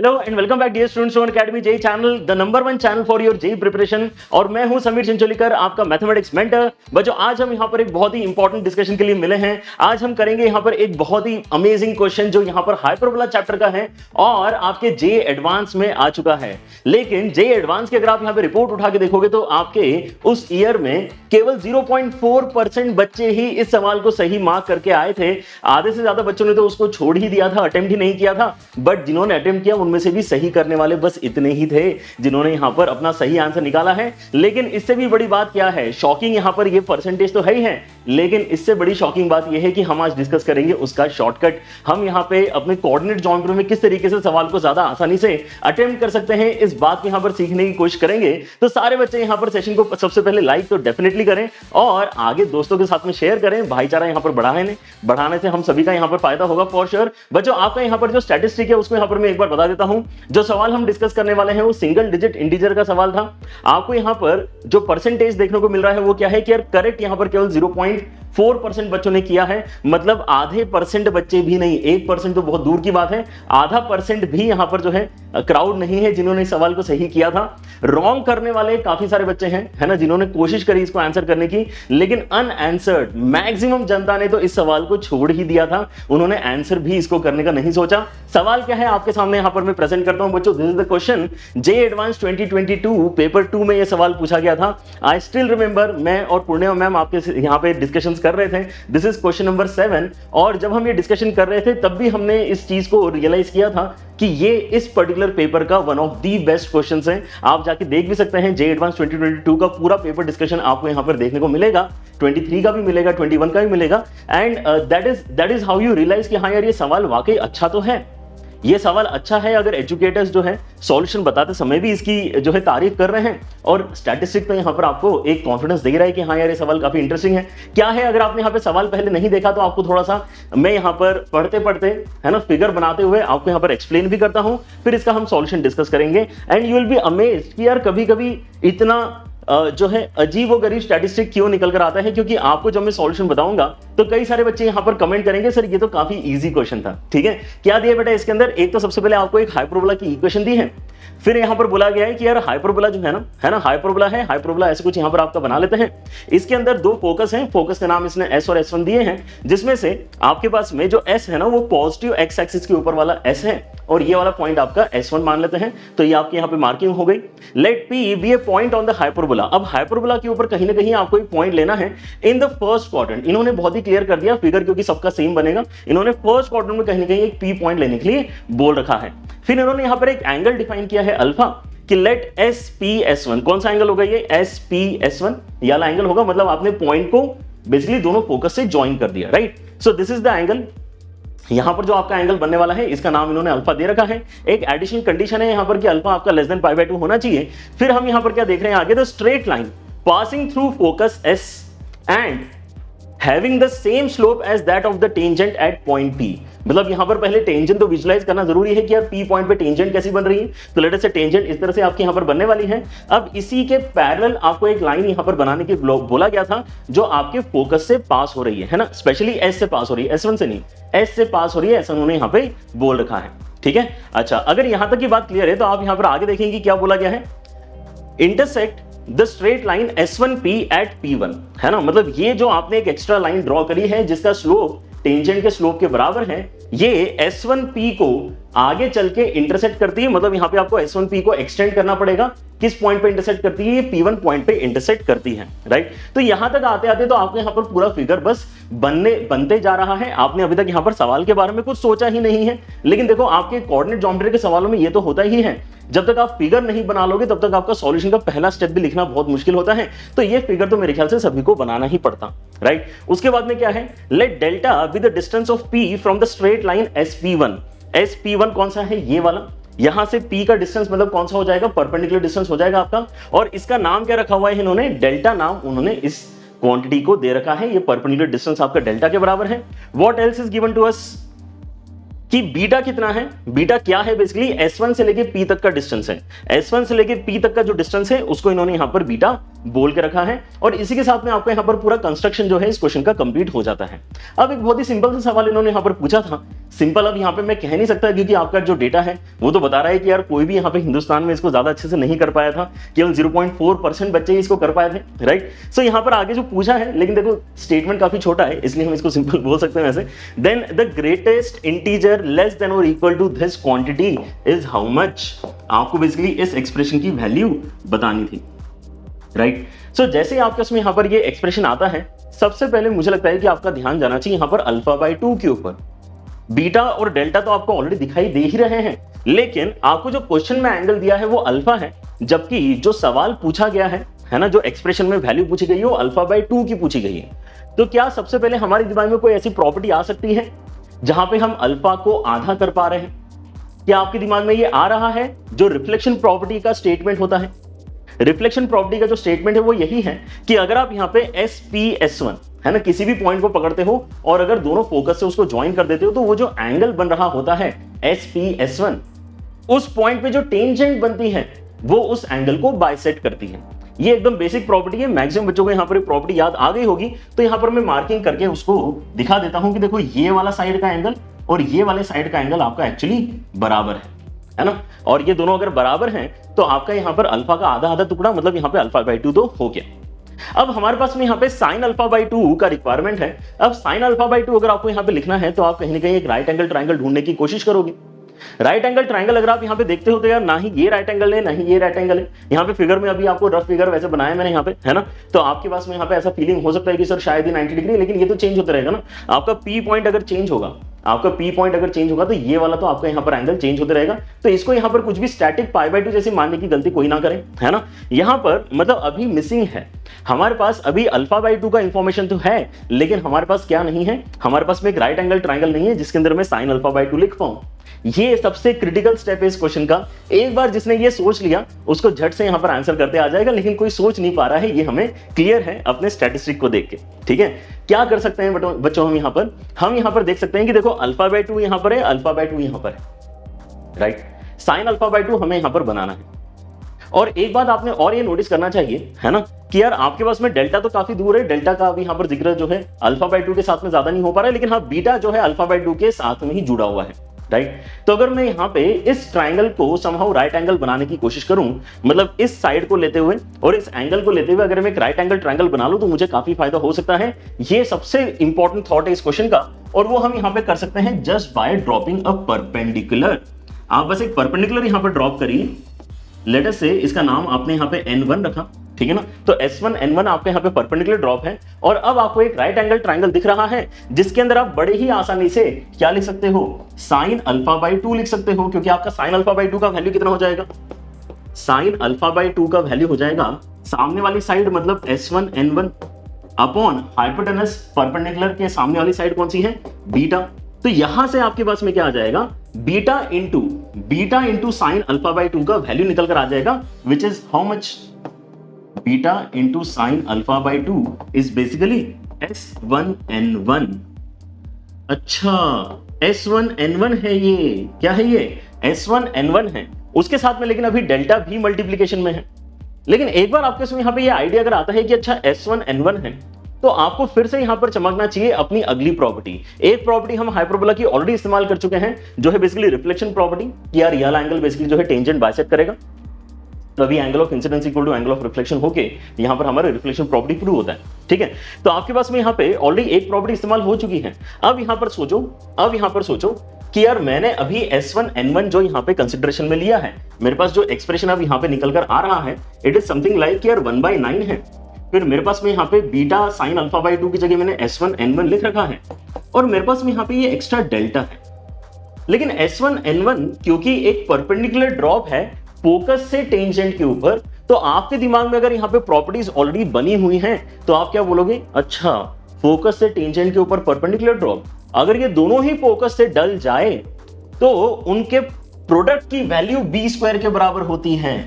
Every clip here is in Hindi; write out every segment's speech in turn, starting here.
Hello and welcome back dear students on academy JEE channel, the number 1 channel for your JEE preparation. और मैं हूं समीर चिंचोलीकर, आपका मैथमेटिक्स मेंटर। बच्चों, आज हम यहां पर एक बहुत ही इंपॉर्टेंट डिस्कशन के लिए मिले हैं। आज हम करेंगे यहां पर एक बहुत ही अमेजिंग क्वेश्चन जो यहां पर हाइपरबोला चैप्टर का है और आपके जेई एडवांस में आ चुका है। लेकिन जेई एडवांस की अगर आप यहां पर रिपोर्ट उठा के देखोगे तो आपके उस ईयर में केवल 0.4% बच्चे ही इस सवाल को सही मार्क करके आए थे। आधे से ज्यादा बच्चों ने तो उसको छोड़ ही दिया था, अटेम्प्ट ही नहीं किया था। बट जिन्होंने अटेम्प्ट किया उनमें से भी सही करने वाले बस इतने ही थे जिन्होंने यहां पर अपना सही आंसर निकाला है। लेकिन इससे भी बड़ी बात क्या है, शॉकिंग यहां पर ये परसेंटेज तो है ही है, लेकिन इससे बड़ी शॉकिंग बात यह है कि हम आज डिस्कस करेंगे उसका शॉर्टकट। हम यहां पे अपने कोऑर्डिनेट ज्योमेट्री में किस तरीके से सवाल को ज्यादा आसानी से अटेम्प्ट कर सकते हैं, इस बात को यहां पर सीखने की कोशिश करेंगे। तो सारे बच्चे यहां पर सेशन को सबसे पहले लाइक तो डेफिनेटली करें और आगे दोस्तों के साथ में शेयर करें। भाईचारा यहां पर बढ़ाने से हम सभी का यहां पर फायदा होगा फॉर श्योर। बच्चों, आपका यहां पर जो स्टैटिस्टिक है उसको यहां पर मैं एक बार बता देता हूं। जो सवाल हम डिस्कस करने वाले हैं वो सिंगल डिजिट इंटीजर का सवाल था। आपको यहां पर जो परसेंटेज देखने को मिल रहा है वो क्या है कि यार करेक्ट यहां पर केवल 0.4% बच्चों ने किया है। मतलब आधे परसेंट बच्चे भी नहीं, 1% तो बहुत दूर की बात है, आधा परसेंट भी यहां पर जो है क्राउड नहीं है जिन्होंने इस सवाल को सही किया था। रॉन्ग करने वाले काफी सारे बच्चे हैं, है ना, जिन्होंने कोशिश करी इसको आंसर करने की, लेकिन अनआंसर्ड मैक्सिमम जनता ने तो इस सवाल को छोड़ ही दिया था। उन्होंने आंसर भी इसको करने का नहीं सोचा। सवाल क्या है आपके सामने यहां पर मैं प्रेजेंट करता हूं बच्चों। This is the question. JEE advance 2022 paper 2 में यह सवाल पूछा गया था। आई स्टिल रिमेंबर, मैं और पूर्णिमा मैम आपके यहां पे डिस्कशंस कर रहे थे। This is question number 7। और जब हम ये डिस्कशन कर रहे थे तब भी हमने इस चीज को रियलाइज किया था कि ये इस पर्टिकुलर पेपर का one of the best questions हैं। आप जाके देख भी सकते हैं, जेईई एडवांस 2022 का पूरा पेपर डिस्कशन आपको यहां पर देखने को मिलेगा। 23 का भी मिलेगा, 21 का भी मिलेगा। And that is how you realise कि हाँ यार ये सवाल वाकई अच्छा तो है। ये सवाल अच्छा है अगर एजुकेटर्स जो है सॉल्यूशन बताते समय भी इसकी जो है तारीफ कर रहे हैं। और स्टैटिस्टिक तो यहाँ पर आपको एक कॉन्फिडेंस दे रहा है कि हाँ यार ये सवाल काफी इंटरेस्टिंग है। क्या है, अगर आपने यहाँ पे सवाल पहले नहीं देखा तो आपको थोड़ा सा मैं यहाँ पर पढ़ते पढ़ते, है ना, फिगर बनाते हुए आपको यहाँ पर एक्सप्लेन भी करता हूँ, फिर इसका हम सॉल्यूशन डिस्कस करेंगे। And you will be amazed कि यार कभी कभी इतना जो है अजीब व गरीब स्टैटिस्टिक क्यों निकल कर आता है। क्योंकि आपको जब मैं सॉल्यूशन बताऊंगा तो कई सारे बच्चे यहां पर कमेंट करेंगे सर ये तो काफी इजी क्वेश्चन था। ठीक है, क्या दिया बेटा इसके अंदर? एक तो सबसे पहले आपको एक हाइपरबोला की इक्वेशन दी है। फिर यहां पर बोला गया है कि यार हाइपरबोला जो है ना, हाइपरबोला है, हाइपरबोला ऐसे कुछ यहां पर आपका बना लेते हैं। इसके अंदर दो फोकस हैं, फोकस का नाम इसने S और S1 दिए हैं, जिसमें से आपके पास में जो S है ना वो पॉजिटिव एक्स एक्सिस के ऊपर वाला S है और ये वाला पॉइंट आपका S1 मान लेते हैं। तो ये आपके यहां पे मार्किंग हो गई। Let P be a point on the hyperbola. अब हाइपरबोला के ऊपर कहीं ना कहीं आपको एक पॉइंट लेना है इन द फर्स्ट क्वाड्रेंट। इन्होंने बहुत ही क्लियर कर दिया फिगर, क्योंकि सबका सेम बनेगा। इन्होंने फर्स्ट क्वाड्रेंट में कहीं ना कहीं एक P पॉइंट लेने के लिए बोल रखा है। फिर इन्होंने यहां पर एक एंगल डिफाइन किया है अल्फा, कि लेट SP/S1। कौन सा एंगल होगा ये? SP/S1 ये वाला एंगल होगा। मतलब आपने पॉइंट को बेसिकली दोनों फोकस से ज्वाइन कर दिया, right. So this is the angle. यहां पर जो आपका एंगल बनने वाला है इसका नाम इन्होंने अल्फा दे रखा है। एक एडिशनल कंडीशन है यहां पर कि अल्फा आपका लेस देन π/2 होना चाहिए। फिर हम यहां पर क्या देख रहे हैं आगे? The straight line passing through focus S and having the same slope as that of the tangent at point P। मतलब यहां पर पहले टेंजेंट तो विजुलाइज करना जरूरी है कि यार P पॉइंट पे टेंजेंट कैसी बन रही है। तो लेट अस से टेंजेंट इस तरह से आपके यहां पर बनने वाली है। अब इसी के पैरेलल आपको एक लाइन यहां पर बनाने के बोला गया था जो आपके फोकस से पास हो रही है ना, स्पेशली S से पास हो रही है, S1 से नहीं, S से पास हो रही है, ऐसा उन्होंने यहां पे बोल रखा है। ठीक है, अच्छा, अगर यहां तक की बात क्लियर है तो आप यहां पर आगे देखेंगे क्या बोला गया है। Intersect the straight line S1P at P1, है ना। मतलब ये जो आपने एक एक्स्ट्रा लाइन ड्रॉ करी है जिसका स्लोप टेंजेंट के स्लोप के बराबर है, ये S1P को आगे चल के इंटरसेक्ट करती है। मतलब यहां पे आपको S1P को एक्सटेंड करना पड़ेगा। किस पॉइंट पे इंटरसेक्ट करती है? ये P1 पॉइंट पे इंटरसेक्ट करती है, राइट। तो यहां तक आते आते तो आपको यहां पर पूरा फिगर बस बनते जा रहा है। आपने अभी तक यहां पर सवाल के बारे में कुछ सोचा ही नहीं है। लेकिन देखो, आपके कोऑर्डिनेट ज्योमेट्री के सवालों में ये तो होता ही है, जब तक आप फिगर नहीं बना लोगे तब तक आपका सॉल्यूशन का पहला स्टेप भी लिखना बहुत मुश्किल होता है। तो ये फिगर तो मेरे ख्याल से सभी को बनाना ही पड़ता, राइट। उसके बाद में क्या है? Let delta be the distance of P from the straight line SP1। SP1 कौन सा है? ये वाला। यहां से P का डिस्टेंस मतलब कौन सा हो जाएगा? परपेंडिकुलर डिस्टेंस हो जाएगा आपका। और इसका नाम क्या रखा हुआ है इन्होंने? डेल्टा नाम उन्होंने इस क्वांटिटी को दे रखा है। ये परपेंडिकुलर डिस्टेंस आपका डेल्टा के बराबर है। What else is given to us? कि बीटा कितना है। बीटा क्या है, बेसिकली S1 से लेके P तक का डिस्टेंस है। S1 से लेके P तक का जो डिस्टेंस है उसको इन्होंने यहां पर बीटा बोल के रखा है। और इसी के साथ में आपको यहां पर पूरा कंस्ट्रक्शन जो है इस क्वेश्चन का कंप्लीट हो जाता है। अब एक बहुत ही सिंपल सा सवाल इन्होंने यहां पर पूछा था। सिंपल अब यहां पे मैं कह नहीं सकता, क्योंकि आपका जो डेटा है वो तो बता रहा है कि यार कोई भी यहां पे हिंदुस्तान में इसको ज्यादा अच्छे से नहीं कर पाया था, केवल 0.4% बच्चे इसको कर पाए थे, राइट। सो यहां पर आगे जो पूछा है, लेकिन देखो स्टेटमेंट काफी छोटा है इसलिए हम इसको सिंपल बोल सकते हैं वैसे। Then the greatest integer less than और equal to this quantity is how much. आपको बेसिकली इस एक्सप्रेशन की वैल्यू बतानी थी, राइट। सो जैसे आपके उसमें यहां पर ये एक्सप्रेशन आता है, सबसे पहले मुझे लगता है कि आपका ध्यान जाना चाहिए यहां पर अल्फा बाय 2 के ऊपर। बीटा और डेल्टा तो आपको ऑलरेडी दिखाई दे ही रहे हैं, लेकिन आपको जो क्वेश्चन में एंगल दिया है वो अल्फा है, जबकि जो सवाल पूछा गया है ना, जो एक्सप्रेशन में वैल्यू पूछी गई है वो अल्फा बाय 2 की पूछी गई है। तो क्या सबसे पहले हमारे दिमाग में कोई ऐसी प्रॉपर्टी आ सकती है जहां पे हम अल्फा को आधा कर पा रहे हैं? क्या आपके दिमाग में ये आ रहा है जो रिफ्लेक्शन प्रॉपर्टी का स्टेटमेंट होता है? रिफ्लेक्शन प्रॉपर्टी का जो स्टेटमेंट है वो यही है कि अगर आप यहां पे SP/S1 है ना, किसी भी पॉइंट को पकड़ते हो और अगर दोनों फोकस से उसको ज्वाइन कर देते हो, तो वो जो एंगल बन रहा होता है SP/S1, उस पॉइंट पे जो टेंजेंट बनती है वो उस एंगल को बाइसेक्ट करती है। ये एकदम बेसिक प्रॉपर्टी है, मैक्सिमम बच्चों को यहां पर प्रॉपर्टी याद आ गई होगी। तो यहां पर मैं मार्किंग करके उसको दिखा देता हूं कि देखो ये वाला साइड का एंगल और ये वाले साइड का एंगल आपका एक्चुअली बराबर है ना। और ये दोनों अगर बराबर हैं तो आपका यहां पर अल्फा का आधा आधा टुकड़ा, मतलब यहां पे अल्फा बाय 2 तो हो गया। अब हमारे पास में यहां पे साइन अल्फा बाय 2 का रिक्वायरमेंट है। अब साइन अल्फा बाय 2 अगर आपको यहां पे लिखना है तो आप कहीं ना कहीं एक राइट एंगल ट्रायंगल ढूंढने की कोशिश करोगे। राइट एंगल ट्रायंगल अगर आप यहां पे देखते हो तो यार ना ही ये राइट एंगल है ना ही ये राइट एंगल है। यहां पे फिगर में अभी आपको रफ फिगर वैसे बनाया मैंने यहां पे, है ना। तो आपके पास में यहां पे ऐसा फीलिंग हो सकता है कि सर शायद ही 90 डिग्री, लेकिन ये तो चेंज होता रहेगा ना। आपका P पॉइंट अगर चेंज होगा, तो ये वाला तो आपका यहां पर एंगल चेंज होता रहेगा। तो इसको यहां पर कुछ भी स्टैटिक π/2 जैसे मानने की गलती कोई ना करे, है ना। यहां पर मतलब अभी मिसिंग है हमारे पास, अभी अल्फा बाय 2 का इंफॉर्मेशन तो है, लेकिन हमारे पास क्या नहीं है, हमारे पास में एक राइट एंगल ट्रायंगल नहीं है जिसके अंदर मैं साइन अल्फा बाय 2 लिख पाऊं। ये सबसे क्रिटिकल स्टेप है इस क्वेश्चन का। एक बार जिसने ये सोच लिया उसको झट से यहां पर आंसर करते आ जाएगा, लेकिन कोई सोच नहीं पा रहा है, ये हमें क्लियर है अपने स्टैटिस्टिक को देख के, ठीक है। क्या कर सकते हैं बच्चों, हम यहां पर देख सकते हैं कि देखो अल्फा बाय 2 यहां पर है, अल्फा बाय 2 यहां पर है, राइट। साइन अल्फा बाय 2 हमें यहां पर बनाना है। और एक बात आपने और ये नोटिस करना चाहिए, है ना, कि यार आपके पास में डेल्टा तो काफी दूर है, डेल्टा का अभी यहां पर जिक्र जो है अल्फा बाय 2 के साथ में ज्यादा नहीं हो पा रहा है, लेकिन हाँ बीटा जो है अल्फा बाय 2 के साथ में ही जुड़ा हुआ है, राइट। तो अगर मैं यहां पे इस ट्रायंगल को समहाउ राइट एंगल बनाने की कोशिश करूं, मतलब इस साइड को लेते हुए और इस एंगल को लेते हुए अगर मैं एक राइट एंगल ट्रायंगल बना लूं तो मुझे काफी फायदा हो सकता है। ये सबसे इंपॉर्टेंट थॉट है इस क्वेश्चन का, और वो हम यहां पे कर सकते हैं just by dropping a perpendicular. आप बस एक परपेंडिकुलर यहां पर ड्रॉप करिए। लेट अस से इसका नाम आपने यहां पे N1 रखा, ठीक है ना। तो S1 N1 आपके यहां पे परपेंडिकुलर ड्रॉप है, और अब आपको एक राइट एंगल ट्रायंगल दिख रहा है जिसके अंदर आप बड़े ही आसानी से क्या लिख सकते हो, साइन अल्फा बाय 2 लिख सकते हो, क्योंकि आपका साइन अल्फा बाय 2 का वैल्यू कितना हो जाएगा, साइन अल्फा बाय 2 का वैल्यू हो जाएगा सामने वाली साइड मतलब S1 N1 upon hypotenuse perpendicular के सामने वाली साइड कौन सी है, बीटा। तो यहां से आपके पास में क्या आ जाएगा, beta into sine alpha by 2 का वैल्यू निकल कर आ जाएगा, which is how much, beta into sine alpha by 2 is basically S1 N1। अच्छा S1 N1 है, ये क्या है, ये S1 N1 है, उसके साथ में लेकिन अभी डेल्टा भी मल्टीप्लीकेशन में है। लेकिन एक बार आपके यहाँ पे ये आइडिया अगर आता है कि अच्छा S1 N1 है, तो आपको फिर से यहां पर चमकना चाहिए अपनी अगली प्रॉपर्टी। एक प्रॉपर्टी हम हाइपरबोला की ऑलरेडी इस्तेमाल कर चुके हैं, जो है बेसिकली रिफ्लेक्शन प्रॉपर्टी, कि यार रियल एंगल बेसिकली जो है टेंजेंट बाइसेक्ट करेगा, तो अभी angle of incidence equal to angle of reflection होके यहां पर हमारा रिफ्लेक्शन प्रॉपर्टी प्रूव होता है, ठीक है। तो आपके पास में यहां पे ऑलरेडी एक प्रॉपर्टी इस्तेमाल हो चुकी है। अब यहां पर सोचो कि यार मैंने अभी S1 N1 जो यहां पे कंसिडरेशन में लिया है, मेरे पास जो एक्सप्रेशन अब यहां पे निकल कर आ रहा है, इट इज समथिंग लाइक यार 1/9 है। फिर मेरे पास में यहाँ पे बीटा साइन अल्फा बाय 2 की जगह मैंने S1 N1 लिख रखा है, और मेरे पास में यहाँ पे ये एक्स्ट्रा डेल्टा है। लेकिन S1 N1 क्योंकि एक परपेंडिकुलर ड्रॉप है फोकस से टेंजेंट के ऊपर, तो आपके दिमाग में अगर यहाँ पे प्रॉपर्टीज ऑलरेडी बनी हुई हैं तो आप क्या बोलोगे, अच्छा फोकस से टेंजेंट के ऊपर परपेंडिकुलर ड्रॉप, अगर ये दोनों ही फोकस से डल जाए तो उनके प्रोडक्ट की वैल्यू b² के बराबर होती है।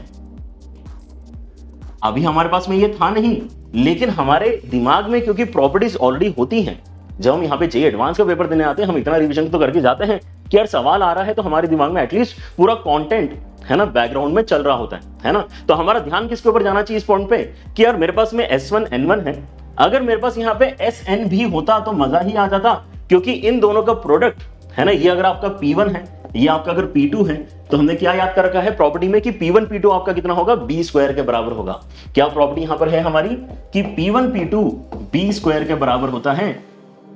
अभी हमारे पास में ये था नहीं, लेकिन हमारे दिमाग में क्योंकि प्रॉपर्टीज ऑलरेडी होती हैं, जब हम यहाँ पे JEE एडवांस का पेपर देने आते हैं हम इतना रिवीजन तो करके जाते हैं कि यार सवाल आ रहा है तो हमारे दिमाग में एटलीस्ट पूरा कंटेंट है ना बैकग्राउंड में चल रहा होता है ना। तो हमारा ध्यान किसके ऊपर जाना चाहिए इस पॉइंट पे कि यार मेरे पास में S1 N1 है, अगर मेरे पास यहाँ पे SN भी होता तो मजा ही आ जाता, क्योंकि इन दोनों का प्रोडक्ट है ना, ये अगर आपका P1 है, ये आपका अगर P2 है, तो हमने क्या याद कर रखा है प्रॉपर्टी में कि P1 P2 आपका कितना होगा, B स्क्वायर के बराबर होगा। क्या प्रॉपर्टी यहां पर है हमारी कि P1 P2 B स्क्वायर के बराबर होता है,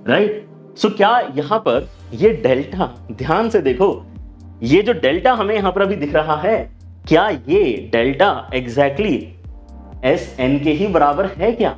राइट। सो क्या यहां पर ये डेल्टा, ध्यान से देखो, ये जो डेल्टा हमें यहां पर अभी दिख रहा है, क्या ये डेल्टा एग्जैक्टली SN के ही बराबर है क्या?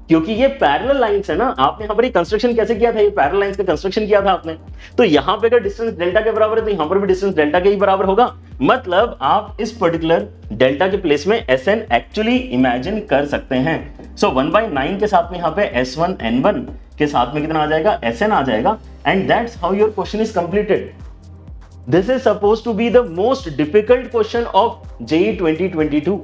क्योंकि ये पैरेलल लाइंस है ना। आपने यहां पर ये कंस्ट्रक्शन कैसे किया था, ये पैरेलल लाइंस का कंस्ट्रक्शन किया था आपने, तो यहां पे अगर डिस्टेंस डेल्टा के बराबर है तो यहां पर भी डिस्टेंस डेल्टा के ही बराबर होगा। मतलब आप इस पर्टिकुलर डेल्टा के प्लेस में SN एक्चुअली इमेजिन कर सकते हैं। सो 1/9 के साथ में यहां पे S1 N1 के साथ में कितना आ जाएगा, SN आ जाएगा। And that's how your question is completed. This is suppose to be the most difficult question of JEE 2022।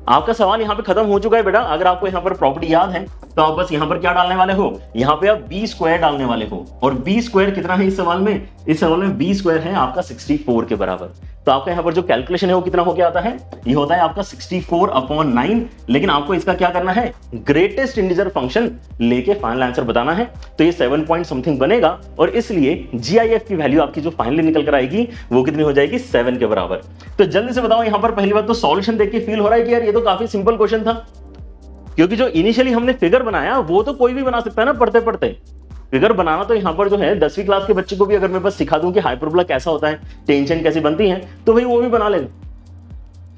आपका सवाल यहां पे खत्म हो चुका है बेटा। अगर आपको यहां पर प्रॉपर्टी याद है तो आप बस यहां पर क्या डालने वाले हो, यहां पे आप B स्क्वायर डालने वाले हो। और B स्क्वायर कितना है इस सवाल में, इस सवाल में B स्क्वायर है आपका 64 के बराबर। तो आपका यहां पर जो कैलकुलेशन है वो कितना हो गया आता है, ये होता है आपका 64/9। लेकिन आपको इसका क्या करना है, ग्रेटेस्ट इंटीजर फंक्शन लेके फाइनल आंसर बताना है। तो ये 7 पॉइंट समथिंग बनेगा, और इसलिए GIF की वैल्यू आपकी जो फाइनली निकल कर आएगी वो कितनी हो जाएगी, 7 के बराबर। तो जल्दी से बताओ, यहां पर पहली बात तो सॉल्यूशन देख के फील हो रहा है कि यार ये तो काफी सिंपल क्वेश्चन था, क्योंकि जो इनिशियली हमने फिगर बनाया वो तो कोई भी बना सकता है ना पढ़ते पढ़ते। फिगर बनाना तो यहां पर जो है 10वीं क्लास के बच्चे को भी अगर मैं बस सिखा दूं कि हाइपरबोला कैसा होता है, टेंशन कैसी बनती है, तो भाई वो भी बना लेगा,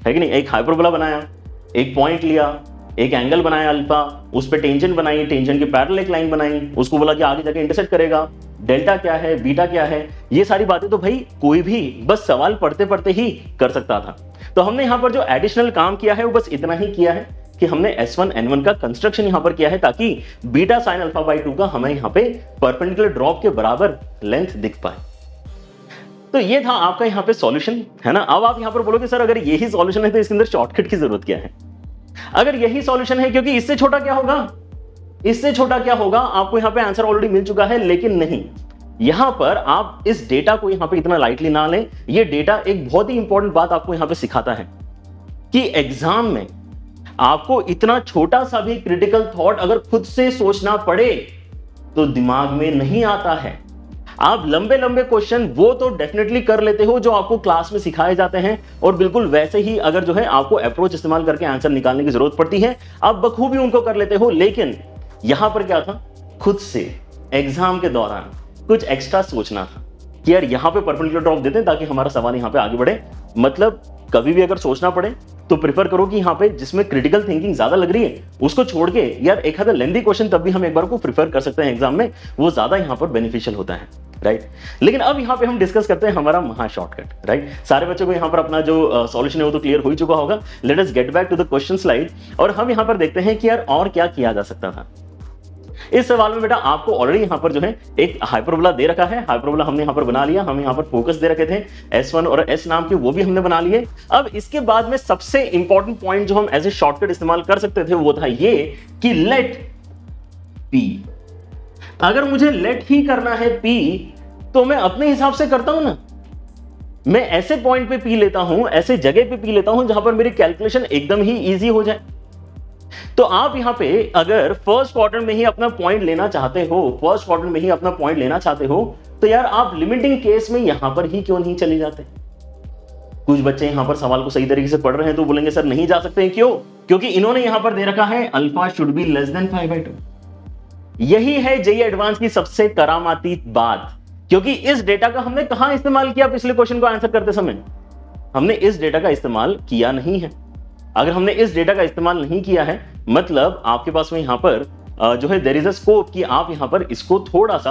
है कि नहीं। एक हाइपरबोला बनाया, एक पॉइंट लिया, एक एंगल बनाया अल्फा, उस पर टेंशन बनाई, टेंशन की पैरेलल एक लाइन बनाई, उसको बोला कि आगे जाके इंटरसेक्ट करेगा, डेल्टा क्या है, बीटा क्या है, ये सारी बातें तो भाई कोई भी बस सवाल पढ़ते पढ़ते ही कर सकता था। तो हमने यहां पर जो एडिशनल काम किया है वो बस इतना ही किया है कि हमने S1 N1 का कंस्ट्रक्शन यहां पर किया है, ताकि बीटा साइन अल्फा बाई 2 का हमें यहां पे परपेंडिकुलर ड्रॉप के बराबर लेंथ दिख पाए। तो ये था आपका यहां पे सॉल्यूशन, है ना। अब आप यहां पर बोलोगे सर अगर यही सॉल्यूशन है तो इसके अंदर शॉर्टकट की जरूरत क्या है। अगर यही सॉल्यूशन है, क्योंकि इससे छोटा क्या होगा, इससे छोटा क्या होगा, आपको यहां पे आंसर ऑलरेडी मिल चुका है। लेकिन नहीं, यहां पर आप इस डेटा को यहां पे इतना लाइटली ना लें। ये डेटा एक बहुत ही इंपॉर्टेंट बात आपको यहां पे सिखाता है कि एग्जाम में आपको इतना छोटा सा भी क्रिटिकल थॉट अगर खुद से सोचना पड़े तो दिमाग में नहीं आता है। आप लंबे लंबे क्वेश्चन वो तो डेफिनेटली कर लेते हो जो आपको क्लास में सिखाए जाते हैं, और बिल्कुल वैसे ही अगर जो है आपको अप्रोच इस्तेमाल करके आंसर निकालने की जरूरत पड़ती है, आप बखूबी उनको कर लेते हो। लेकिन यहां पर क्या था, खुद से एग्जाम के दौरान कुछ एक्स्ट्रा सोचना था कि यार यहां पे परपेंडिकुलर ड्रॉप देते हैं ताकि हमारा सवाल यहां पे आगे बढ़े। मतलब कभी भी अगर सोचना पड़े तो प्रेफर करो कि यहां पे जिसमें क्रिटिकल थिंकिंग ज्यादा लग रही है उसको छोड़ के यार एक आधा लेंथी क्वेश्चन तब भी हम एक बार को प्रेफर कर सकते हैं एग्जाम में, वो ज्यादा यहां पर बेनिफिशियल होता है, राइट। लेकिन अब यहां पे हम डिस्कस करते हैं हमारा महा शॉर्टकट, राइट। सारे बच्चों को यहां पर अपना जो सॉल्यूशन है वो तो क्लियर हो ही चुका होगा। Let us get back to the question slide, और हम यहां पर देखते हैं कि यार और क्या किया जा सकता था। इस सवाल में बेटा आपको ऑलरेडी यहां पर जो है एक हाइपरबोला दे रखा है, हाइपरबोला हमने यहां पर बना लिया, हम यहां पर फोकस दे रखे थे S1 और S नाम के, वो भी हमने बना लिए। अब इसके बाद में सबसे इंपॉर्टेंट पॉइंट जो हम एज ए शॉर्टकट इस्तेमाल कर सकते थे वो था ये कि लेट P। अगर मुझे लेट ही करना है P तो मैं अपने हिसाब से करता हूं ना, मैं ऐसे पॉइंट पे P लेता हूं, ऐसे जगह पे P लेता हूं जहां पर मेरी कैलकुलेशन एकदम ही ईजी हो जाए। तो आप यहां पे अगर फर्स्ट क्वाड्रेंट में ही अपना पॉइंट लेना चाहते हो, फर्स्ट क्वाड्रेंट में ही अपना पॉइंट लेना चाहते हो, तो यार आप लिमिटिंग केस में यहां पर ही क्यों नहीं चले जाते। कुछ बच्चे यहां पर सवाल को सही तरीके से पढ़ रहे हैं तो बोलेंगे सर नहीं जा सकते हैं, क्यों? क्योंकि इन्होंने यहां पर दे रखा है alpha should be less than 5/2। यही है JEE एडवांस की सबसे करामाती बात, क्योंकि इस डेटा का हमने कहां इस्तेमाल किया पिछले क्वेश्चन को आंसर करते समय, हमने इस डेटा का इस्तेमाल किया नहीं है। अगर हमने इस डेटा का इस्तेमाल नहीं किया है मतलब आपके पास में यहां पर जो है देयर इज अ स्कोप कि आप यहां पर इसको थोड़ा सा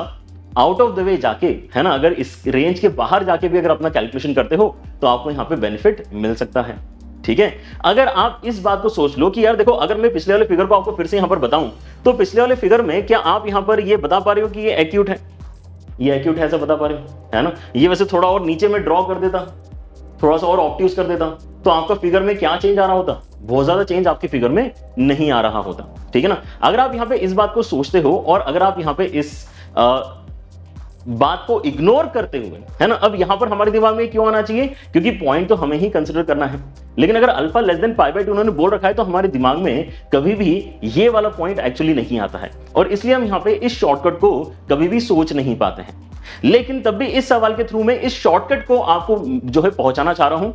आउट ऑफ द वे जाके, है ना, अगर इस रेंज के बाहर जाके भी अगर अपना कैलकुलेशन करते हो तो आपको यहां पे बेनिफिट मिल सकता है, ठीक है। अगर आप इस बात को सोच लो कि यार देखो अगर मैं पिछले वाले फिगर को आपको फिर से यहां पर बताऊं तो पिछले वाले फिगर में क्या आप यहां पर ये बता पा रहे हो कि ये एक्यूट है, ये एक्यूट है, ऐसा बता पा रहे हो, है ना। ये वैसे थोड़ा और नीचे में ड्रॉ कर देता, थोड़ा सा और ऑब्ट्यूज कर देता तो आपका फिगर में क्या चेंज आ रहा होता, बहुत ज्यादा चेंज आपके फिगर में नहीं आ रहा होता, ठीक है ना। अगर आप यहां पे इस बात को सोचते हो और अगर आप यहां पे इस बात को इग्नोर करते हुए, है ना। अब यहां पर हमारे दिमाग में क्यों आना चाहिए, क्योंकि पॉइंट तो हमें ही कंसिडर करना है। लेकिन अगर alpha less than pi by 2 उन्होंने बोल रखा है तो हमारे दिमाग में कभी भी ये वाला पॉइंट एक्चुअली नहीं आता है, और इसलिए हम यहां पे इस शॉर्टकट को कभी भी सोच नहीं पाते हैं। लेकिन तब भी इस सवाल के थ्रू में इस शॉर्टकट को आपको जो है पहुंचाना चाह रहा हूं।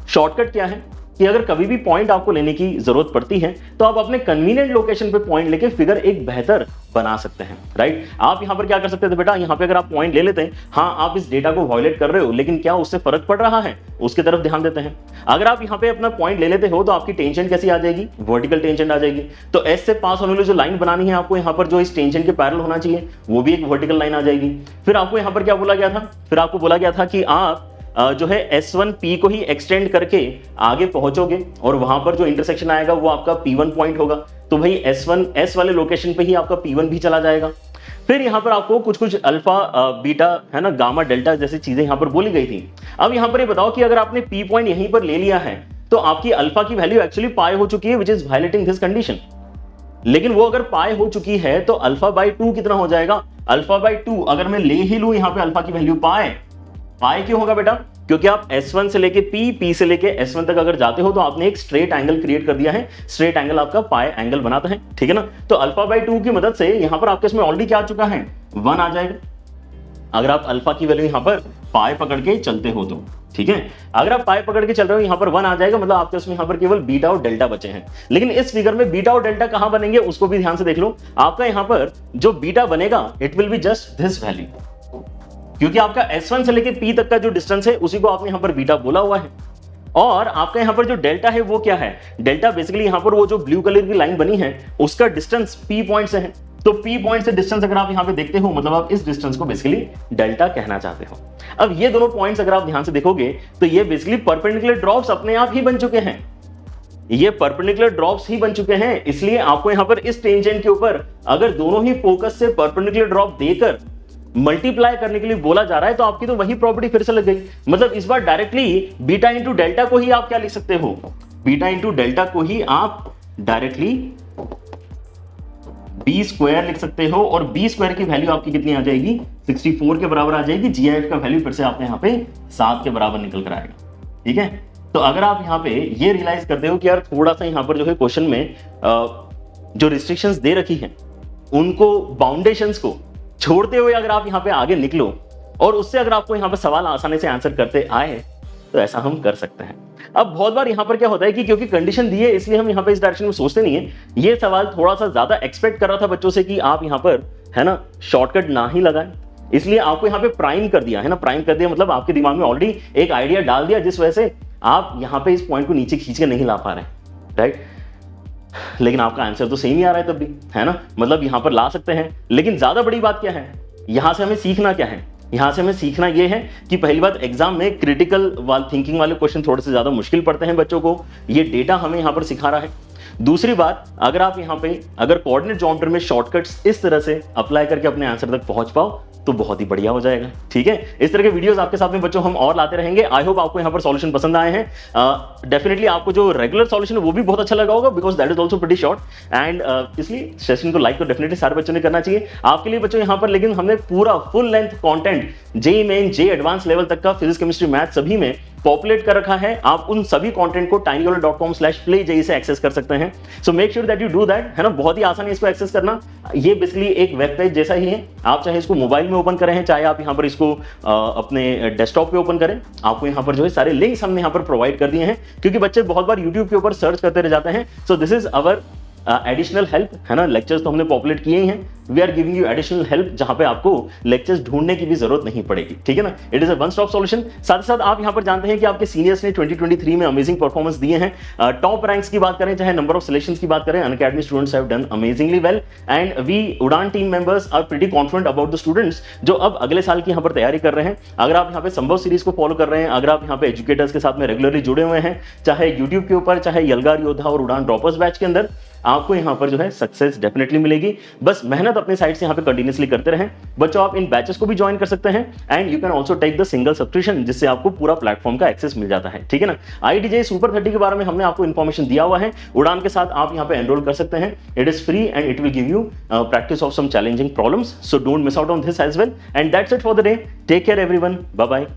शॉर्टकट क्या है कि अगर कभी भी पॉइंट आपको लेने की जरूरत पड़ती है तो आप अपने कन्वीनियंट लोकेशन पे पॉइंट लेके फिगर एक बेहतर बना सकते हैं, राइट। आप यहां पर क्या कर सकते थे बेटा, यहां पे अगर आप पॉइंट ले लेते हैं, हाँ आप इस डेटा को वायलेट कर रहे हो, लेकिन क्या उससे फर्क पड़ रहा है, उसकी तरफ ध्यान देते हैं। अगर आप यहां पे अपना पॉइंट ले लेते हो तो आपकी टेंशन कैसी आ जाएगी, वर्टिकल टेंशन आ जाएगी। तो एस से पास होने वाली जो लाइन बनानी है आपको यहां पर, जो इस टेंशन के पैरेलल होना चाहिए, वो भी एक वर्टिकल लाइन आ जाएगी। फिर आपको यहां पर क्या बोला गया था, फिर आपको बोला गया था कि आप जो है S1P को ही एक्सटेंड करके आगे पहुंचोगे और वहां पर जो इंटरसेक्शन आएगा वो आपका P1 पॉइंट होगा। तो भाई S1 वाले लोकेशन पे ही आपका P1 भी चला जाएगा। फिर यहां पर आपको कुछ कुछ अल्फा बीटा, है ना, गामा डेल्टा जैसी चीजें यहां पर बोली गई थी। अब यहां पर ये बताओ कि अगर आपने P पॉइंट यहीं पर ले लिया है तो आपकी अल्फा की वैल्यू एक्चुअली पाई हो चुकी है, which is violating this condition. लेकिन वो अगर पाई हो चुकी है तो अल्फा बाई 2 कितना हो जाएगा, अल्फा बाई 2 अगर मैं ले ही लूं यहां पे अल्फा की वैल्यू पाई क्यों होगा बेटा, क्योंकि आप S1 से लेके P से लेके S1 तक अगर जाते हो तो आपने एक स्ट्रेट एंगल क्रिएट कर दिया है। स्ट्रेट एंगल आपका पाई एंगल बनाता है, ठीक है ना। तो अल्फा बाई 2 की मदद से यहां पर आपके इसमें ऑलरेडी क्या आ चुका है, 1 आ जाएगा। अगर आप अल्फा की वैल्यू यहां पर पाई पकड़ के चलते हो तो, ठीक है। अगर आप पाई पकड़ के चल रहे हो यहां पर 1 आ जाएगा, मतलब आपके उसमें यहां पर केवल बीटा और डेल्टा बचे हैं। लेकिन इस फिगर में बीटा और डेल्टा कहां बनेंगे उसको भी ध्यान से देख लो। आपका यहां पर जो बीटा बनेगा it will be just this value, क्योंकि आपका S1 से लेके P तक का जो डिस्टेंस है उसी को आपने यहां पर बीटा बोला हुआ है। और आपका यहां पर जो डेल्टा है वो क्या है, डेल्टा बेसिकली यहां पर वो जो ब्लू कलर की लाइन बनी है उसका डिस्टेंस P पॉइंट से है। तो P पॉइंट से डिस्टेंस अगर आप यहां पे देखते हो मतलब आप इस डिस्टेंस को बेसिकली डेल्टा कहना चाहते हो। अब ये दोनों पॉइंट्स अगर आप ध्यान से देखोगे तो ये बेसिकली परपेंडिकुलर ड्रॉप्स अपने आप ही बन चुके हैं, ये परपेंडिकुलर ड्रॉप्स ही बन चुके हैं। इसलिए आपको यहां पर इस टेंजेंट के ऊपर अगर दोनों ही फोकस से परपेंडिकुलर ड्रॉप देकर मल्टीप्लाई करने के लिए बोला जा रहा है तो आपकी तो वही प्रॉपर्टी फिर से लग गई। मतलब इस बार डायरेक्टली बीटा इंटू डेल्टा को ही आप क्या लिख सकते हो, बीटा इंटू डेल्टा को ही आप डायरेक्टली बी स्क्वायर लिख सकते हो, और बी स्क्वायर की वैल्यू आपकी कितनी आ जाएगी, 64 के बराबर आ जाएगी। जीआईएफ का वैल्यू फिर से आपने यहाँ पे 7 के बराबर निकल कर आएगा, ठीक है। तो अगर आप यहाँ पे ये रियलाइज करते हो कि यार थोड़ा सा यहाँ पर जो है क्वेश्चन में जो रिस्ट्रिक्शंस दे रखी हैं उनको, बाउंडेशंस को छोड़ते हुए अगर आप यहाँ पे आगे निकलो और उससे अगर आपको यहाँ पे सवाल आसानी से आंसर करते आए तो ऐसा हम कर सकते हैं। अब बहुत बार यहाँ पर क्या होता है कि क्योंकि कंडीशन दी है इसलिए हम यहाँ पे इस डायरेक्शन में सोचते नहीं है। ये सवाल थोड़ा सा ज्यादा एक्सपेक्ट कर रहा था बच्चों से कि आप यहाँ पर, है ना, शॉर्टकट ना ही लगाएं, इसलिए आपको यहाँ पे प्राइम कर दिया, है ना। प्राइम कर दिया मतलब आपके दिमाग में ऑलरेडी एक आइडिया डाल दिया जिस वजह से आप यहाँ पे इस पॉइंट को नीचे खींच के नहीं ला पा रहे, राइट। लेकिन आपका आंसर तो सेम ही आ रहा है तब भी, है ना। मतलब यहां पर ला सकते हैं, लेकिन ज्यादा बड़ी बात क्या है, यहां से हमें सीखना क्या है, यहां से हमें सीखना यह है कि पहली बात एग्जाम में क्रिटिकल थिंकिंग वाले क्वेश्चन थोड़े से ज्यादा मुश्किल पड़ते हैं बच्चों को, ये डेटा हमें यहां पर सिखा रहा है। दूसरी बात, अगर आप यहां पे अगर कोऑर्डिनेट ज्योमेट्री में शॉर्टकट्स इस तरह से अप्लाई करके अपने आंसर तक पहुंच पाओ तो बहुत ही बढ़िया हो जाएगा, ठीक है। इस तरह के वीडियोस आपके साथ में बच्चों हम और लाते रहेंगे। आई होप आपको यहाँ पर सॉल्यूशन पसंद आए हैं। डेफिनेटली आपको जो रेगुलर सॉल्यूशन है वो भी बहुत अच्छा लगा होगा, because that is also pretty short and इसलिए सेशन को लाइक तो डेफिनेटली सारे बच्चों ने करना चाहिए आपके लिए बच्चों यहाँ पर। लेकिन हमने पूरा full length content JEE main, JEE advance level तक का फिजिक्स, केमिस्ट्री, मैथ सभी में पॉपुलेट कर रखा है। आप उन सभी कंटेंट को tinyolo.com/playjei से एक्सेस कर सकते हैं। So make sure that you do that, है ना। बहुत ही आसान है इसको एक्सेस करना। ये बेसिकली एक वेब पेज जैसा ही है, आप चाहे इसको मोबाइल में ओपन करें, चाहे आप यहाँ पर इसको अपने डेस्कटॉप पे ओपन करें, आपको यहाँ पर जो है सारे लिंक्स हमने यहाँ पर प्रोवाइड कर दिए हैं, क्योंकि बच्चे बहुत बार यूट्यूब के ऊपर सर्च करते रह जाते हैं। So this is our additional help, है ना। लेक्चर्स तो हमने पॉपुलेट किए ही हैं, we are giving you additional help जहां पे आपको लेक्चर्स ढूंढने की भी जरूरत नहीं पड़ेगी, ठीक है ना। It is a one stop solution. साथ ही साथ आप यहां पर जानते हैं कि आपके सीनियर्स ने 2023 में अमेजिंग परफॉर्मेंस दिए हैं। टॉप रैंक्स की बात करें, चाहे नंबर ऑफ सिलेक्शंस की बात करें, Unacademy students have done amazingly well and we Udaan team members are pretty confident about the students जो अब अगले साल की यहाँ पर तैयारी कर रहे हैं। अगर आप यहाँ पे संभव सीरीज को फॉलो कर रहे हैं, अगर आप यहाँ पे एजुकेटर्स के साथ में रेगुलरली जुड़े हुए हैं, चाहे यूट्यूब के ऊपर, चाहे यलगार योद्धा और उड़ान ड्रॉपर्स बैच के अंदर, आपको यहाँ पर जो है सक्सेस डेफिनेटली मिलेगी। बस मेहनत अपने साइड से यहाँ पे कंटिन्यूसली करते रहें। बच्चों आप इन बैचेस को भी ज्वाइन कर सकते हैं and you can also take the single subscription, जिससे आपको पूरा प्लेटफॉर्म का एक्सेस मिल जाता है, ठीक है ना। IIT सुपर 30 के बारे में हमने आपको इन्फॉर्मेशन दिया हुआ है, उड़ान के साथ आप यहाँ पे एनरोल कर सकते हैं। It is free and it will give you practice of some challenging problems, so don't miss out on this as well and that's it for the day. Take care everyone, bye bye.